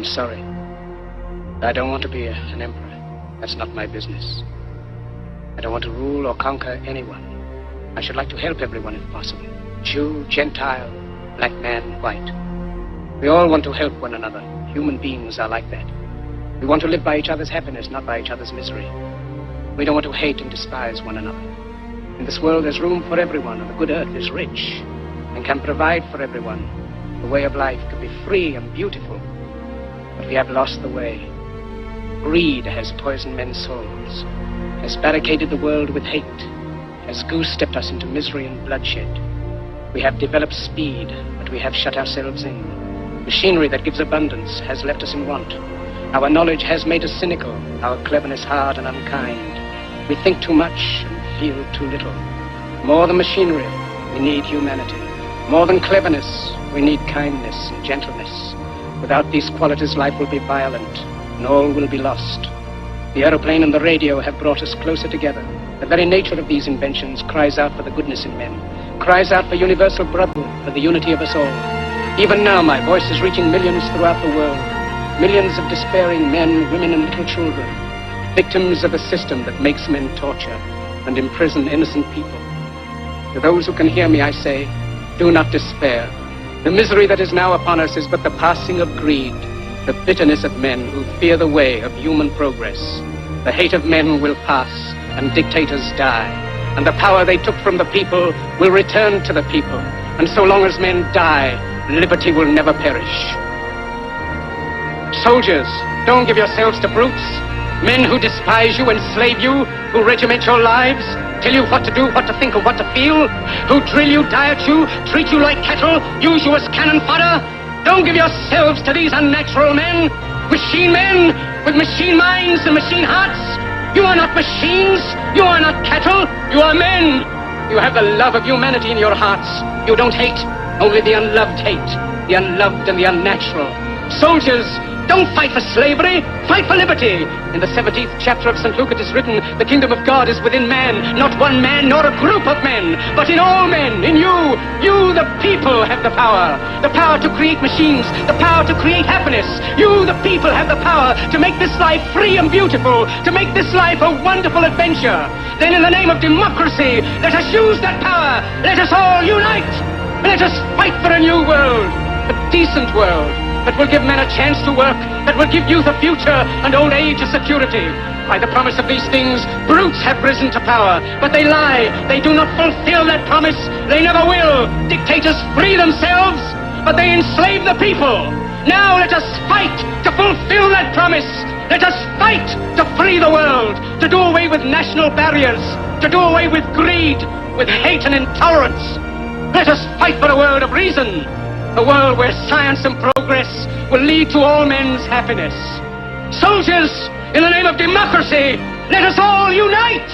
sorry. I don't want to be an emperor. That's not my business. I don't want to rule or conquer anyone. I should like to help everyone if possible. Jew, Gentile, black man, white. We all want to help one another. Human beings are like that. We want to live by each other's happiness, not by each other's misery. We don't want to hate and despise one another. In this world there's room for everyone, and the good earth is rich and can provide for everyone. The way of life can be free and beautiful, but we have lost the way. Greed has poisoned men's souls, has barricaded the world with hate, has goose-stepped us into misery and bloodshed. We have developed speed, but we have shut ourselves in. Machinery that gives abundance has left us in want. Our knowledge has made us cynical, our cleverness hard and unkind. We think too much and feel too little. More than machinery, we need humanity. More than cleverness, we need kindness and gentleness. Without these qualities, life will be violent, and all will be lost. The aeroplane and the radio have brought us closer together. The very nature of these inventions cries out for the goodness in men, cries out for universal brotherhood, for the unity of us all. Even now, my voice is reaching millions throughout the world. Millions of despairing men, women, and little children, victims of a system that makes men torture and imprison innocent people. To those who can hear me, I say, do not despair. The misery that is now upon us is but the passing of greed, the bitterness of men who fear the way of human progress. The hate of men will pass, and dictators die, and the power they took from the people will return to the people. And so long as men die, liberty will never perish. Soldiers, don't give yourselves to brutes, men who despise you, enslave you, who regiment your lives, tell you what to do, what to think, and what to feel, who drill you, diet you, treat you like cattle, use you as cannon fodder. Don't give yourselves to these unnatural men with machine minds and machine hearts. You are not machines, you are not cattle, you are men. You have the love of humanity in your hearts. You don't hate, only the unloved hate, the unloved and the unnatural. Soldiers, don't fight for slavery, fight for liberty. In the 17th chapter of St. Luke it is written, the kingdom of God is within man, not one man nor a group of men, but in all men, in you. You, the people, have the power to create machines, the power to create happiness. You, the people, have the power to make this life free and beautiful, to make this life a wonderful adventure. Then in the name of democracy, let us use that power. Let us all unite. Let us fight for a new world, a decent world, that will give men a chance to work, that will give youth a future and old age a security. By the promise of these things, brutes have risen to power, but they lie. They do not fulfill that promise. They never will. Dictators free themselves, but they enslave the people. Now let us fight to fulfill that promise. Let us fight to free the world, to do away with national barriers, to do away with greed, with hate and intolerance. Let us fight for a world of reason, a world where science and progress will lead to all men's happiness. Soldiers, in the name of democracy, let us all unite!